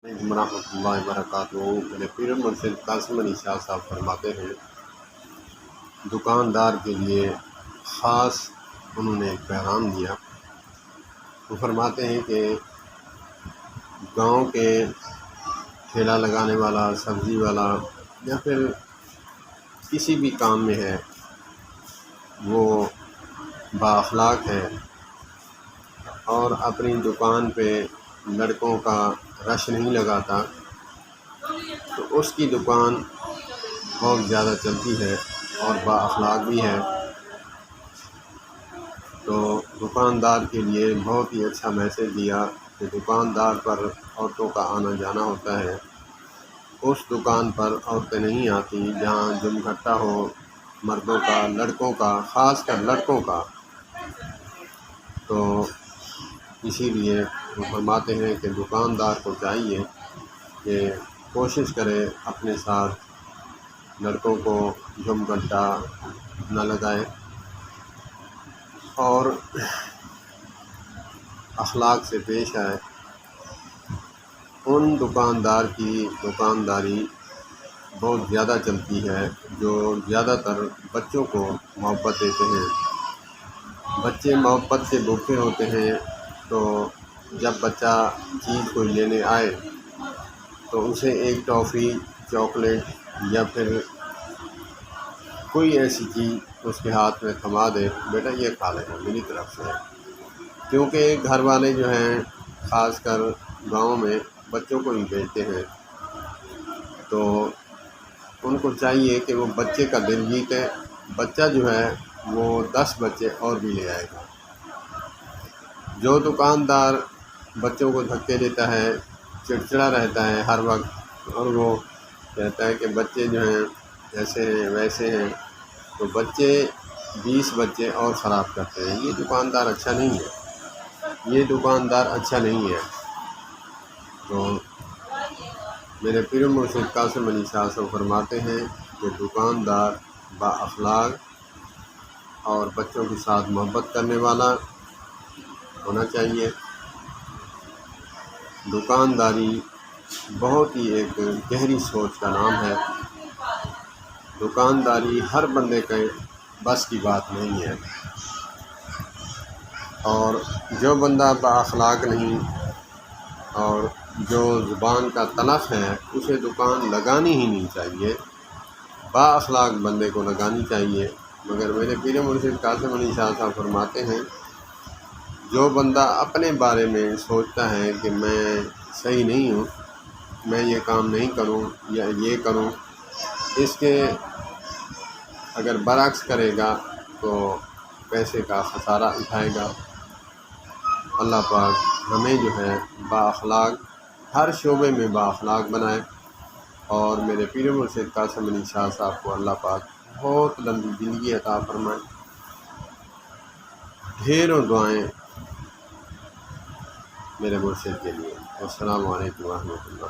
علیکم ورحمۃ اللہ وبرکاتہ۔ میرے پیر مرشد قاسم علی شاہ صاحب فرماتے ہیں، دکاندار کے لیے خاص انہوں نے ایک پیغام دیا۔ وہ فرماتے ہیں کہ گاؤں کے ٹھیلا لگانے والا، سبزی والا یا پھر کسی بھی کام میں ہے، وہ بااخلاق ہے اور اپنی دکان پہ لڑکوں کا رش نہیں لگاتا، تو اس کی دکان بہت زیادہ چلتی ہے اور بااخلاق بھی ہے۔ تو دکاندار کے لیے بہت ہی اچھا میسج دیا کہ دکاندار پر عورتوں کا آنا جانا ہوتا ہے، اس دکان پر عورتیں نہیں آتی جہاں جم گھٹا ہو مردوں کا، لڑکوں کا، خاص کر لڑکوں کا۔ تو اسی لیے وہ فرماتے ہیں کہ دکاندار کو چاہیے کہ کوشش کرے اپنے ساتھ لڑکوں کو جم گھٹا نہ لگائے اور اخلاق سے پیش آئے۔ ان دکاندار کی دکانداری بہت زیادہ چلتی ہے جو زیادہ تر بچوں کو محبت دیتے ہیں۔ بچے محبت سے بھوکے ہوتے ہیں، تو جب بچہ چیز کوئی لینے آئے تو اسے ایک ٹافی، چاکلیٹ یا پھر کوئی ایسی چیز اس کے ہاتھ میں تھما دے، بیٹا یہ کھا لینا میری طرف سے ہے۔ کیونکہ گھر والے جو ہیں خاص کر گاؤں میں بچوں کو ہی بھیجتے ہیں، تو ان کو چاہیے کہ وہ بچے کا دل جیتے۔ بچہ جو ہے وہ 10 بچے اور بھی لے آئے گا۔ جو دکاندار بچوں کو دھکے دیتا ہے، چڑچڑا رہتا ہے ہر وقت اور وہ کہتا ہے کہ بچے جو ہیں ایسے ہیں ویسے ہیں، تو بچے 20 بچے اور خراب کرتے ہیں۔ یہ دکاندار اچھا نہیں ہے، یہ دکاندار اچھا نہیں ہے۔ تو میرے پیر مرشد قاسم علی شاہ صاحب فرماتے ہیں کہ دکاندار بااخلاق اور بچوں کے ساتھ محبت کرنے والا ہونا چاہیے۔ دکانداری بہت ہی ایک گہری سوچ کا نام ہے۔ دکانداری ہر بندے کے بس کی بات نہیں ہے، اور جو بندہ بااخلاق نہیں اور جو زبان کا تلخ ہے اسے دکان لگانی ہی نہیں چاہیے، بااخلاق بندے کو لگانی چاہیے۔ مگر میرے پیر مرشد قاسم علی شاہ صاحب فرماتے ہیں، جو بندہ اپنے بارے میں سوچتا ہے کہ میں صحیح نہیں ہوں، میں یہ کام نہیں کروں یا یہ کروں، اس کے اگر برعکس کرے گا تو پیسے کا خسارہ اٹھائے گا۔ اللہ پاک ہمیں جو ہے بااخلاق، ہر شعبے میں بااخلاق بنائے، اور میرے پیر مرشد قاسم علی شاہ صاحب کو اللہ پاک بہت لمبی زندگی عطا فرمائے۔ ڈھیروں دعائیں میرے مرشد کے لیے۔ السلام علیکم ورحمۃ اللہ۔